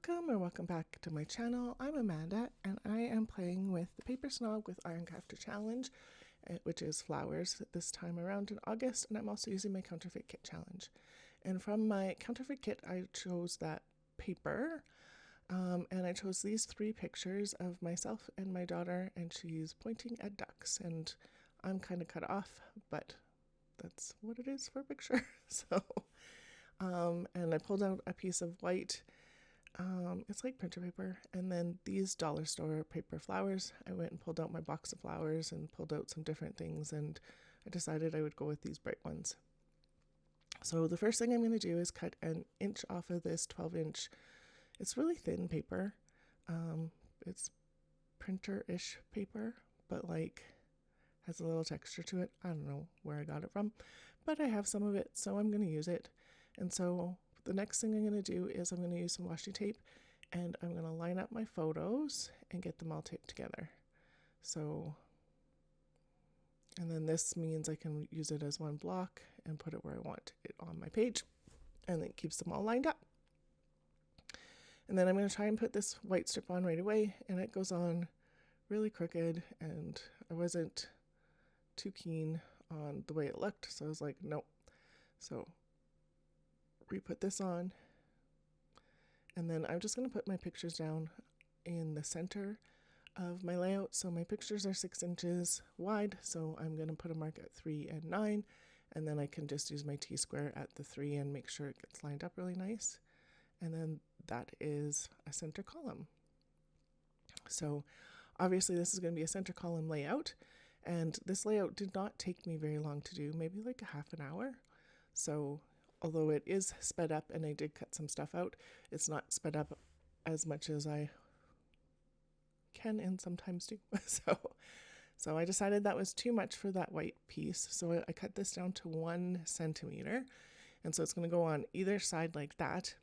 Welcome or welcome back to my channel. I'm Amanda and I am playing with the Paper Snog with Iron Crafter Challenge, which is flowers this time around in August, and I'm also using my Counterfeit Kit Challenge. And from my Counterfeit Kit I chose that paper, and I chose these three pictures of myself and my daughter, and she's pointing at ducks, and I'm kind of cut off, but that's what it is for a picture. And I pulled out a piece of white, it's like printer paper, and then these dollar store paper flowers. I went and pulled out my box of flowers and pulled out some different things, and I decided I would go with these bright ones. So the first thing I'm going to do is cut an inch off of this 12-inch. It's really thin paper. It's printer-ish paper, but like has a little texture to it. I don't know where I got it from, but I have some of it, so I'm going to use it. And so the next thing I'm going to do is I'm going to use some washi tape, and I'm going to line up my photos and get them all taped together. So, and then this means I can use it as one block and put it where I want it on my page, and it keeps them all lined up. And then I'm going to try and put this white strip on right away, and it goes on really crooked, and I wasn't too keen on the way it looked, so I was like, nope. So re-put this on, and then I'm just going to put my pictures down in the center of my layout. So my pictures are 6 inches wide, so I'm going to put a mark at 3 and 9, and then I can just use my T-square at the 3 and make sure it gets lined up really nice. And then that is a center column. So obviously this is going to be a center column layout, and this layout did not take me very long to do, maybe like a half an hour. So although it is sped up and I did cut some stuff out, it's not sped up as much as I can and sometimes do. So I decided that was too much for that white piece. So I cut this down to 1 centimeter. And so it's going to go on either side like that.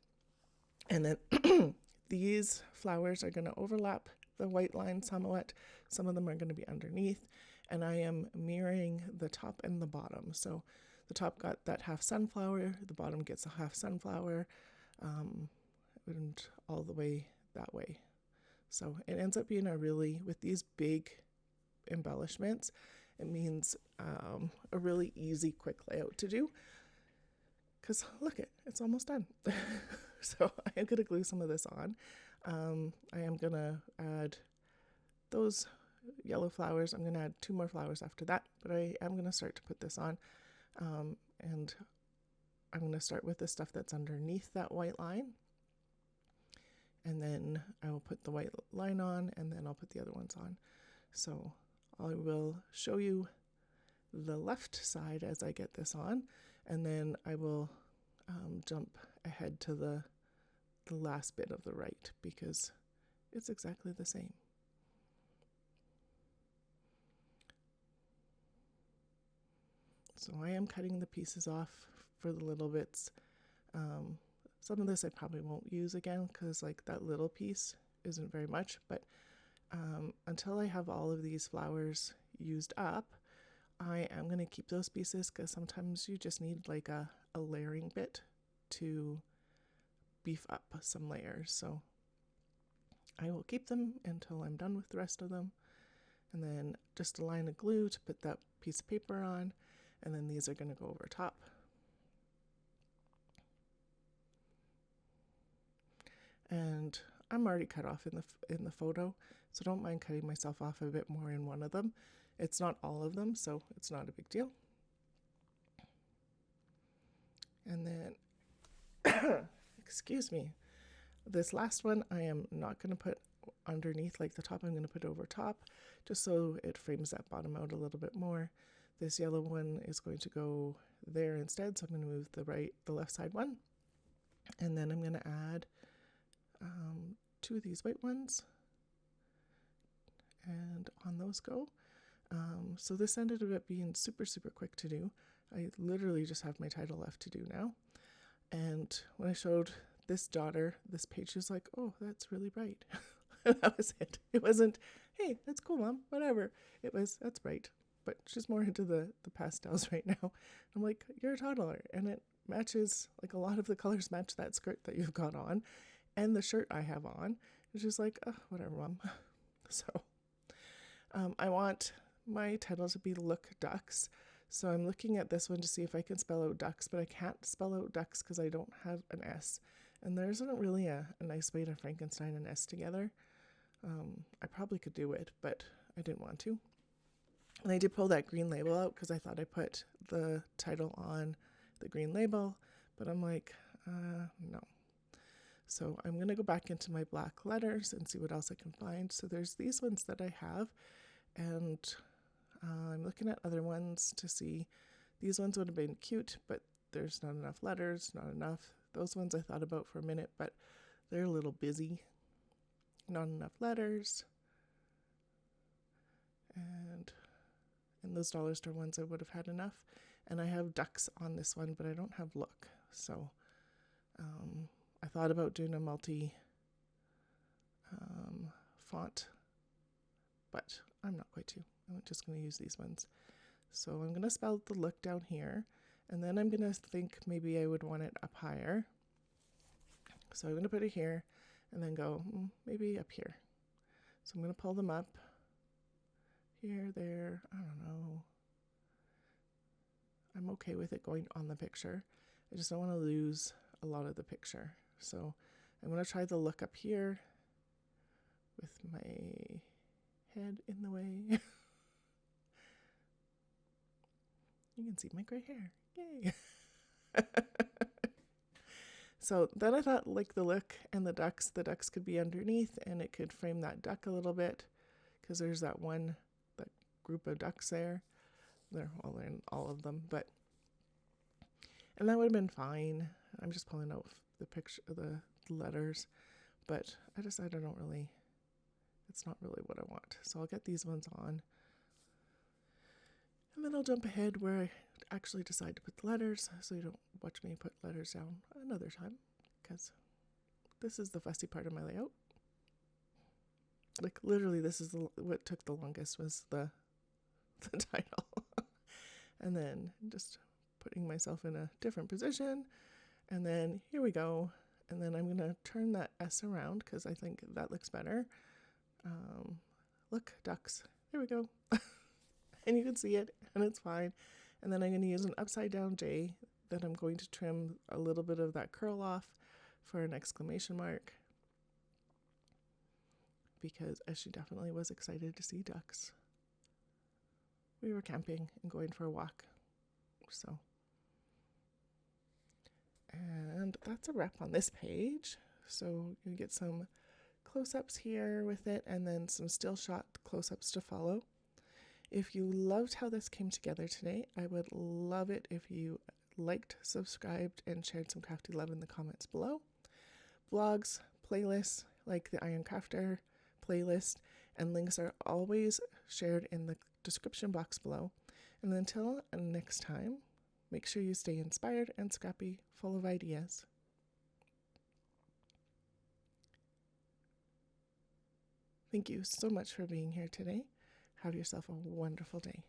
And then these flowers are going to overlap the white line somewhat. Some of them are going to be underneath. And I am mirroring the top and the bottom. So the top got that half sunflower, the bottom gets a half sunflower, and all the way that way. So it ends up being a really, with these big embellishments, it means a really easy, quick layout to do. Because look it's almost done. So I am going to glue some of this on. I am going to add those yellow flowers. I'm going to add 2 more flowers after that, but I am going to start to put this on. And I'm going to start with the stuff that's underneath that white line. And then I will put the white line on, and then I'll put the other ones on. So I will show you the left side as I get this on, and then I will jump ahead to the last bit of the right, because it's exactly the same. So I am cutting the pieces off for the little bits. Some of this I probably won't use again, because like that little piece isn't very much, but until I have all of these flowers used up, I am going to keep those pieces, because sometimes you just need like a layering bit to beef up some layers. So I will keep them until I'm done with the rest of them, and then just a line of glue to put that piece of paper on, and then these are going to go over top. And I'm already cut off in the photo, so don't mind cutting myself off a bit more in one of them. It's not all of them, so it's not a big deal. And then, excuse me, this last one I am not going to put underneath like the top. I'm going to put over top, just so it frames that bottom out a little bit more. This yellow one is going to go there instead, so I'm going to move the left side one. And then I'm going to add 2 of these white ones, and on those go. So this ended up being super quick to do. I literally just have my title left to do now. And when I showed this daughter this page, she was like, oh, that's really bright. That was it. It wasn't, hey, that's cool, Mom, whatever. It was, that's bright. But she's more into the pastels right now. I'm like, you're a toddler, and it matches, like a lot of the colors match that skirt that you've got on. and the shirt I have on. It's just like, oh, whatever, Mom. So I want my title to be Look Ducks. So I'm looking at this one to see if I can spell out ducks, but I can't spell out ducks because I don't have an S. And there isn't really a nice way to Frankenstein an S together. I probably could do it, but I didn't want to. And I did pull that green label out because I thought I put the title on the green label, but I'm like, no. So I'm going to go back into my black letters and see what else I can find. So there's these ones that I have, and I'm looking at other ones to see. These ones would have been cute, but there's not enough letters, not enough. Those ones I thought about for a minute, but they're a little busy. Not enough letters. And in those dollar store ones I would have had enough. And I have ducks on this one, but I don't have look. So I thought about doing a multi font, but I'm not going to. I'm just going to use these ones. So I'm going to spell the look down here, and then I'm going to think maybe I would want it up higher. So I'm going to put it here and then go maybe up here. So I'm going to pull them up here, there, I don't know. I'm okay with it going on the picture. I just don't want to lose a lot of the picture. So I'm going to try the look up here with my head in the way. You can see my gray hair. Yay. So then I thought, like, the look and the ducks could be underneath, and it could frame that duck a little bit, because there's that group of ducks there. They're in all of them, and that would have been fine. I'm just pulling out the picture, the letters, but I decided it's not really what I want. So I'll get these ones on, and then I'll jump ahead where I actually decide to put the letters, so you don't watch me put letters down another time, because this is the fussy part of my layout. Like, literally, this is what took the longest was the title. And then just putting myself in a different position, and then here we go. And then I'm going to turn that S around because I think that looks better. Look, ducks. There we go. And you can see it, and it's fine. And then I'm going to use an upside down J that I'm going to trim a little bit of that curl off for an exclamation mark, because she definitely was excited to see ducks. We were camping and going for a walk. So, and that's a wrap on this page. So you get some close-ups here with it, and then some still shot close-ups to follow. If you loved how this came together today, I would love it if you liked, subscribed, and shared some crafty love in the comments below. Vlogs, playlists like the Iron Crafter playlist, and links are always shared in the description box below. And until next time, make sure you stay inspired and scrappy, full of ideas. Thank you so much for being here today. Have yourself a wonderful day.